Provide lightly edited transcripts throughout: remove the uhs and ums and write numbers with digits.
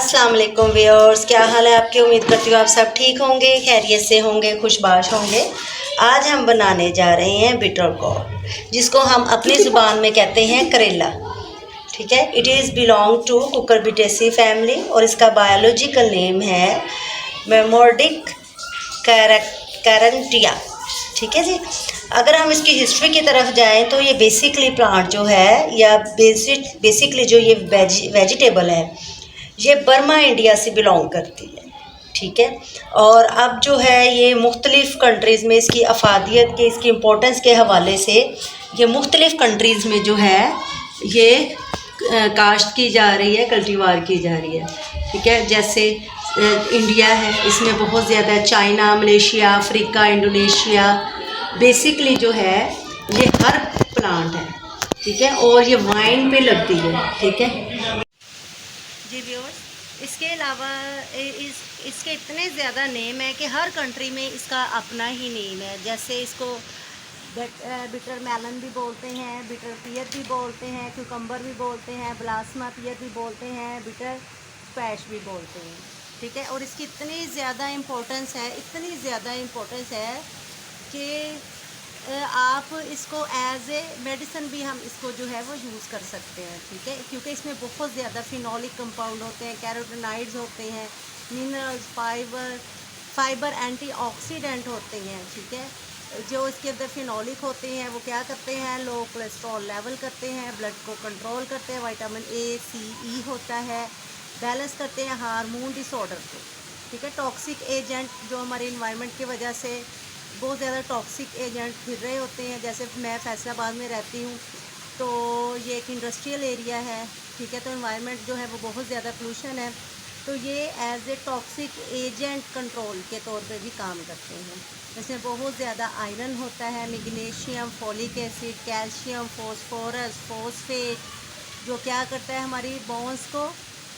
अस्सलाम वालेकुम व्यूअर्स, क्या हाल है आपके। उम्मीद करती हूँ आप सब ठीक होंगे, खैरियत से होंगे, खुशबाश होंगे। आज हम बनाने जा रहे हैं बिटर गोर्ड, जिसको हम अपनी ज़ुबान में कहते हैं करेला। ठीक है, it is belong to Cucurbitaceae family और इसका बायोलॉजिकल नेम है मेमोर्डिक कैरेंटिया। ठीक है जी। अगर हम इसकी हिस्ट्री की तरफ जाएं तो ये बेसिकली प्लांट जो है या बेसिकली जो ये वेजिटेबल है, ये बर्मा इंडिया से बिलोंग करती है। ठीक है, और अब जो है ये मुख्तलिफ़ कंट्रीज़ में इसकी अफादियत के, इसकी इम्पोर्टेंस के हवाले से ये मुख्तलिफ़ कंट्रीज़ में जो है ये काश्त की जा रही है, कल्टीवार की जा रही है। ठीक है, जैसे इंडिया है, इसमें बहुत ज़्यादा, China, Malaysia, Africa, Indonesia, basically जो है ये हर प्लांट है। ठीक है, और ये वाइन पे लगती है। ठीक है जी व्यूअर्स, इसके अलावा इसके इतने ज़्यादा नेम है कि हर कंट्री में इसका अपना ही नेम है। जैसे इसको बिटर मेलन भी बोलते हैं, बिटर पियर भी बोलते हैं, क्यूकम्बर भी बोलते हैं, ब्लासमा पियर भी बोलते हैं, बिटर स्पैश भी बोलते हैं। ठीक है, और इसकी इतनी ज़्यादा इम्पोर्टेंस है, इतनी ज़्यादा इम्पोर्टेंस है कि आप इसको एज ए मेडिसिन भी हम इसको जो है वो यूज़ कर सकते हैं। ठीक है, क्योंकि इसमें बहुत ज़्यादा फिनोलिक कंपाउंड होते हैं, कैरोटीनॉइड्स होते हैं, मिनरल्स, फाइबर एंटीऑक्सीडेंट होते हैं। ठीक है, जो इसके अंदर फिनोलिक होते हैं वो क्या करते हैं, लो कोलेस्ट्रॉल लेवल करते हैं, ब्लड को कंट्रोल करते हैं, विटामिन ए, सी, ई होता है, बैलेंस करते हैं हार्मोन डिसऑर्डर को। ठीक है, टॉक्सिक एजेंट जो हमारे इन्वायरमेंट की वजह से बहुत ज़्यादा टॉक्सिक एजेंट फिर रहे होते हैं, जैसे मैं फैसलाबाद में रहती हूँ तो ये एक इंडस्ट्रियल एरिया है। ठीक है, तो इन्वायरमेंट जो है वो बहुत ज़्यादा पोल्यूशन है, तो ये as a toxic agent control के तौर पे भी काम करते हैं। इसमें बहुत ज़्यादा आयरन होता है, magnesium, folic acid, calcium, phosphorus, phosphate, जो क्या करता है हमारी बोन्स को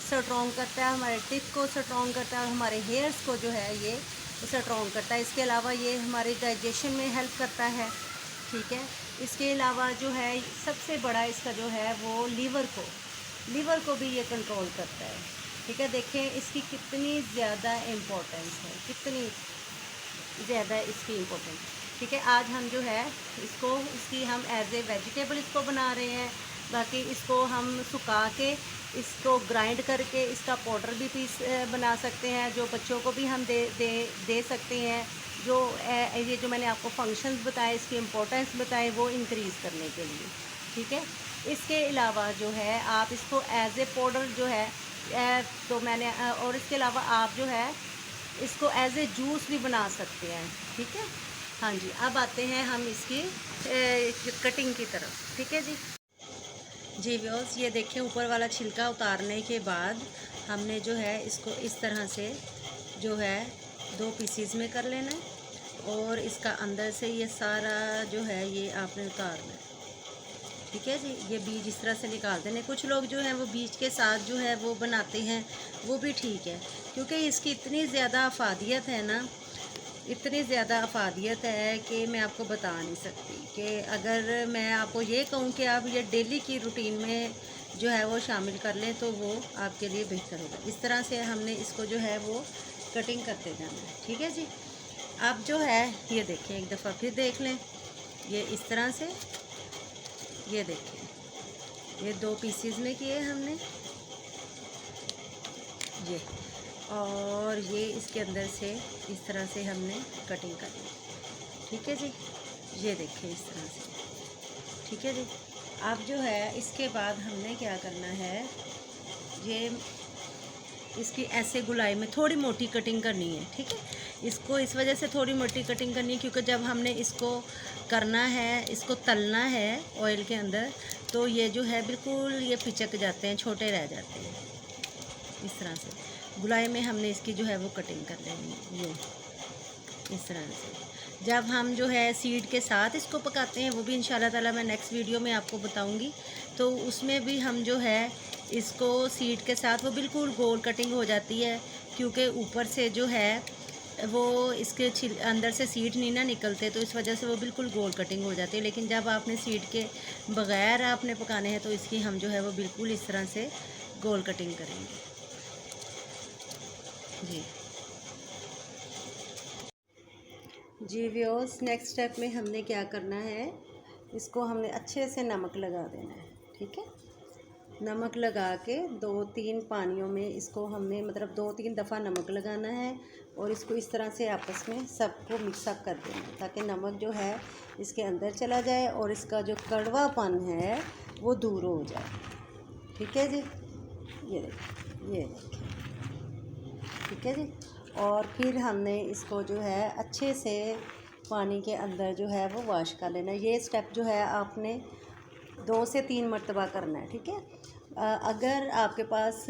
स्ट्रॉन्ग करता है, हमारे टिप को स्ट्रॉन्ग करता है और हमारे हेयर्स को जो है ये स्ट्रॉन्ग करता है। इसके अलावा ये हमारे डाइजेशन में हेल्प करता है। ठीक है, इसके अलावा जो है सबसे बड़ा इसका जो है वो लीवर को भी ये कंट्रोल करता है। ठीक है, देखें इसकी कितनी ज़्यादा इम्पोर्टेंस है, कितनी ज़्यादा इसकी इम्पोर्टेंस। ठीक है, आज हम जो है इसकी हम एज ए वेजिटेबल इसको बना रहे हैं। बाकी इसको हम सुखा के इसको ग्राइंड करके इसका पाउडर भी पीस बना सकते हैं, जो बच्चों को भी हम दे सकते हैं। जो ये जो मैंने आपको फंक्शंस बताए, इसकी इम्पोर्टेंस बताए, वो इंक्रीज़ करने के लिए। ठीक है, इसके अलावा जो है आप इसको एज ए पाउडर जो है तो मैंने और इसके अलावा आप जो है इसको एज ए जूस भी बना सकते हैं। ठीक है, हाँ जी। अब आते हैं हम इसकी कटिंग की तरफ। ठीक है जी व्यूअर्स, ये देखें ऊपर वाला छिलका उतारने के बाद हमने जो है इसको इस तरह से जो है 2 पीसीज में कर लेना है और इसका अंदर से ये सारा जो है ये आपने उतारना है। ठीक है जी, ये बीज इस तरह से निकाल देने। कुछ लोग जो हैं वो बीज के साथ जो है वो बनाते हैं, वो भी ठीक है, क्योंकि इसकी इतनी ज़्यादा अफादियत है ना, इतनी ज़्यादा अफादियत है कि मैं आपको बता नहीं सकती। कि अगर मैं आपको ये कहूँ कि आप ये डेली की रूटीन में जो है वो शामिल कर लें तो वो आपके लिए बेहतर होगा। इस तरह से हमने इसको जो है वो कटिंग करते जाना है। ठीक है जी, अब जो है ये देखें, एक दफ़ा फिर देख लें, ये इस तरह से, ये देखिए ये 2 पीसीज में किए हमने ये, और ये इसके अंदर से इस तरह से हमने कटिंग कर ली। ठीक है जी, ये देखिए इस तरह से। ठीक है जी, अब जो है इसके बाद हमने क्या करना है, ये इसकी ऐसे गुलाई में थोड़ी मोटी कटिंग करनी है। ठीक है, इसको इस वजह से थोड़ी मोटी कटिंग करनी है क्योंकि जब हमने इसको करना है, इसको तलना है ऑयल के अंदर, तो ये जो है बिल्कुल ये पिचक जाते हैं, छोटे रह जाते हैं। इस तरह से गुलाई में हमने इसकी जो है वो कटिंग कर लेनी है, ये इस तरह से। जब हम जो है सीड के साथ इसको पकाते हैं, वो भी इंशाल्लाह ताला मैं नेक्स्ट वीडियो में आपको बताऊंगी, तो उसमें भी हम जो है इसको सीड के साथ वो बिल्कुल गोल कटिंग हो जाती है, क्योंकि ऊपर से जो है वो इसके अंदर से सीड नहीं ना निकलते, तो इस वजह से वो बिल्कुल गोल कटिंग हो जाती है। लेकिन जब आपने सीड के बग़ैर आपने पकाने हैं तो इसकी हम जो है वो बिल्कुल इस तरह से गोल कटिंग करेंगे। जी जी व्यूअर्स, नेक्स्ट स्टेप में हमने क्या करना है, इसको हमने अच्छे से नमक लगा देना है। ठीक है, नमक लगा के 2-3 पानियों में इसको हमने मतलब 2-3 दफ़ा नमक लगाना है और इसको इस तरह से आपस में सबको मिक्सअप कर देना है ताकि नमक जो है इसके अंदर चला जाए और इसका जो कड़वापन है वो दूर हो जाए। ठीक है जी, ये देखिए, ये देखिए। ठीक है जी, और फिर हमने इसको जो है अच्छे से पानी के अंदर जो है वो वॉश कर लेना है। ये स्टेप जो है आपने 2 से 3 मरतबा करना है। ठीक है, अगर आपके पास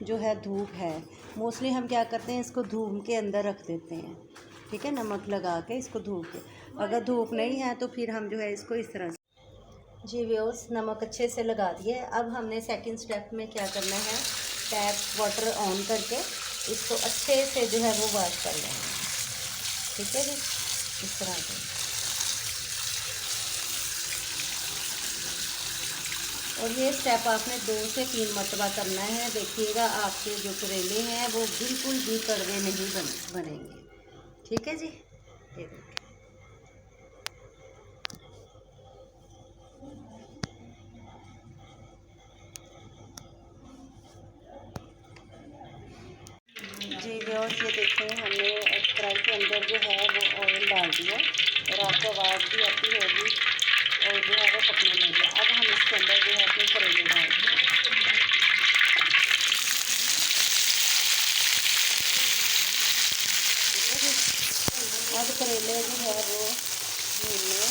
जो है धूप है, मोस्टली हम क्या करते हैं, इसको धूप के अंदर रख देते हैं। ठीक है, नमक लगा के इसको धूप के, अगर धूप नहीं है तो फिर हम जो है इसको इस तरह से। जी व्यूअर्स, नमक अच्छे से लगा दिए। अब हमने सेकंड स्टेप में क्या करना है, टैप वाटर ऑन करके इसको अच्छे से जो है वो वॉश कर लेना है। ठीक है जी, इस तरह से। और ये स्टेप आपने 2 से 3 मरतबा करना है। देखिएगा आपके जो करेले हैं वो बिल्कुल भी कड़वे नहीं बनेंगे। ठीक है जी, ये देखिए। जी व्यूअर्स, ये देखें, हमने कढ़ाई के अंदर जो है वो ऑयल डाल दिया और आपको आवाज़ भी आती होगी और जो है वो पकने लगे। अब हम इसके अंदर जो है अपने करेले डाल दें। ठीक है जी, अब करेले जो है वो भूनने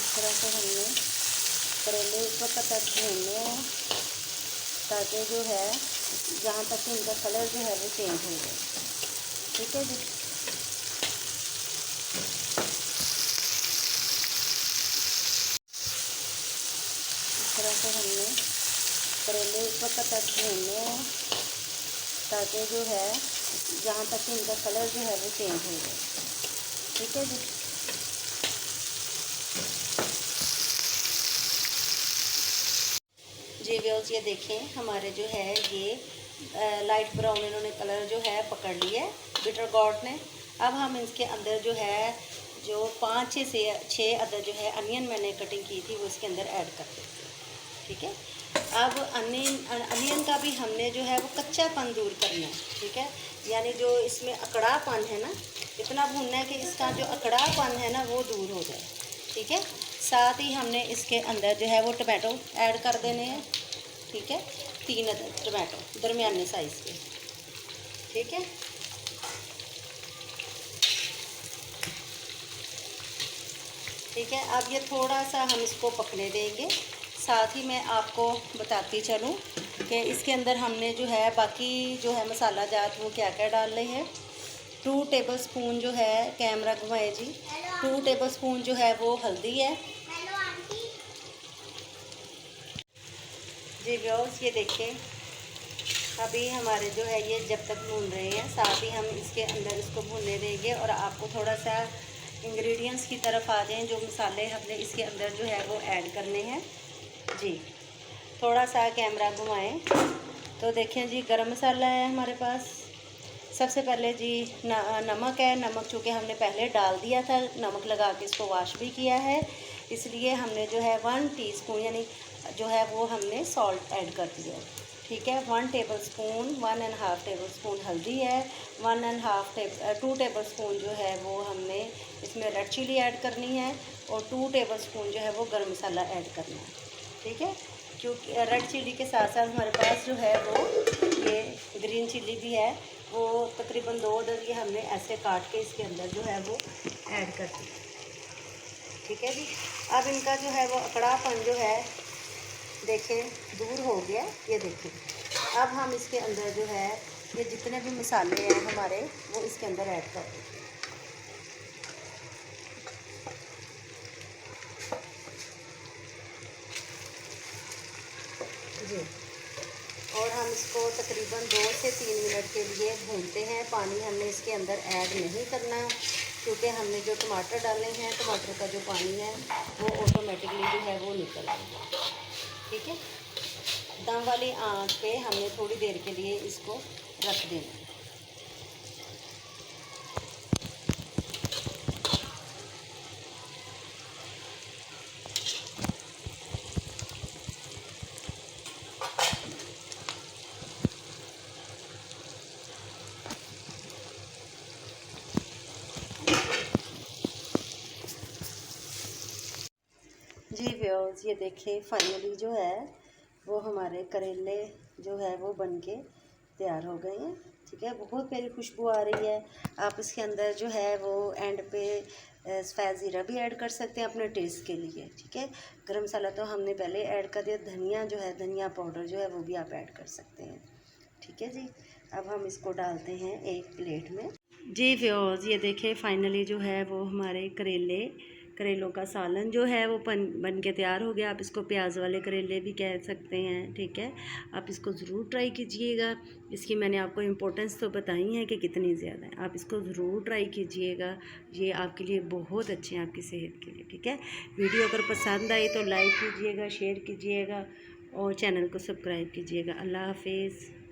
इस तरह से हमने करेले उस वक्त तक भूनने हैं ताकि जो है जहाँ तक इनका कलर जो है वो चेंज हो जाए। ठीक है जी, इस तरह से हमने करेले उस वक्त तक भूनने हैं ताकि जो है जहाँ तक इनका कलर जो है वो चेंज हो जाए। ठीक है जी, जी व्यूअर्स, ये देखें, हमारे जो है ये लाइट ब्राउन इन्होंने कलर जो है पकड़ लिया है बिटर गॉर्ड ने। अब हम इसके अंदर जो है जो 5 से 6 अदर जो है अनियन मैंने कटिंग की थी वो इसके अंदर ऐड कर देते हैं। ठीक है, अब अनियन का भी हमने जो है वो कच्चापन दूर करना है। ठीक है, यानी जो इसमें अकड़ापन है ना, इतना भूनना है कि इसका जो अकड़ापन है ना वो दूर हो जाए। ठीक है, साथ ही हमने इसके अंदर जो है वो टमाटो ऐड कर देने हैं। ठीक है, 3 अदर टमाटो दरमियाने साइज़ के। ठीक है, ठीक है, अब ये थोड़ा सा हम इसको पकने देंगे। साथ ही मैं आपको बताती चलूँ कि इसके अंदर हमने जो है बाकी जो है मसाला जात वो क्या क्या डाल रहे हैं। 2 टेबलस्पून जो है, कैमरा घुमाए जी, 2 टेबलस्पून जो है वो हल्दी है। जी व्यूअर्स, ये देखें, अभी हमारे जो है ये जब तक भून रहे हैं, साथ ही हम इसके अंदर इसको भूनने देंगे और आपको थोड़ा सा इंग्रेडिएंट्स की तरफ आ जाएं जो मसाले हमने इसके अंदर जो है वो ऐड करने हैं। जी, थोड़ा सा कैमरा घुमाएं तो देखें जी, गरम मसाला है हमारे पास। सबसे पहले जी नमक है। नमक चूँकि हमने पहले डाल दिया था, नमक लगा के इसको वॉश भी किया है, इसलिए हमने जो है 1 टीस्पून यानी जो है वो हमने सॉल्ट ऐड कर दिया है। ठीक है, 1 टेबलस्पून, 1.5 टेबलस्पून हल्दी है, 2 टेबलस्पून जो है वो हमने इसमें रेड चिली ऐड करनी है और 2 टेबलस्पून जो है वो गर्म मसाला ऐड करना है। ठीक है, क्योंकि रेड चिली के साथ साथ हमारे पास जो है वो ये ग्रीन चिली भी है, वो तकरीबन 2 अदर ये हमने ऐसे काट के इसके अंदर जो है वो ऐड कर दिया। ठीक है जी, अब इनका जो है वो अकड़ापन जो है देखें दूर हो गया। ये देखें, अब हम इसके अंदर जो है ये जितने भी मसाले हैं हमारे वो इसके अंदर ऐड कर दें। जी, और हम इसको तकरीबन 2 से 3 मिनट के लिए भूनते हैं। पानी हमने इसके अंदर ऐड नहीं करना। क्योंकि हमने जो टमाटर डाले हैं, टमाटर का जो पानी है वो ऑटोमेटिकली जो है वो निकल आएगा। ठीक है, दम वाली आंच पे हमने थोड़ी देर के लिए इसको रख देना। जी व्यूअर्स, ये देखें फाइनली जो है वो हमारे करेले जो है वो बनके तैयार हो गए हैं। ठीक है, बहुत प्यारी खुशबू आ रही है। आप इसके अंदर जो है वो एंड पे सफ़ेद ज़ीरा भी ऐड कर सकते हैं अपने टेस्ट के लिए। ठीक है, गरम मसाला तो हमने पहले ऐड कर दिया। धनिया जो है, धनिया पाउडर जो है वो भी आप ऐड कर सकते हैं। ठीक है जी, अब हम इसको डालते हैं एक प्लेट में। जी व्यूअर्स, ये देखें फाइनली जो है वो हमारे करेलों का सालन जो है वो बन के तैयार हो गया। आप इसको प्याज वाले करेले भी कह सकते हैं। ठीक है, आप इसको ज़रूर ट्राई कीजिएगा। इसकी मैंने आपको इम्पोर्टेंस तो बताई है कि कितनी ज़्यादा है। आप इसको ज़रूर ट्राई कीजिएगा, ये आपके लिए बहुत अच्छे हैं, आपकी सेहत के लिए। ठीक है, वीडियो अगर पसंद आई तो लाइक कीजिएगा, शेयर कीजिएगा और चैनल को सब्सक्राइब कीजिएगा। अल्लाह हाफिज़।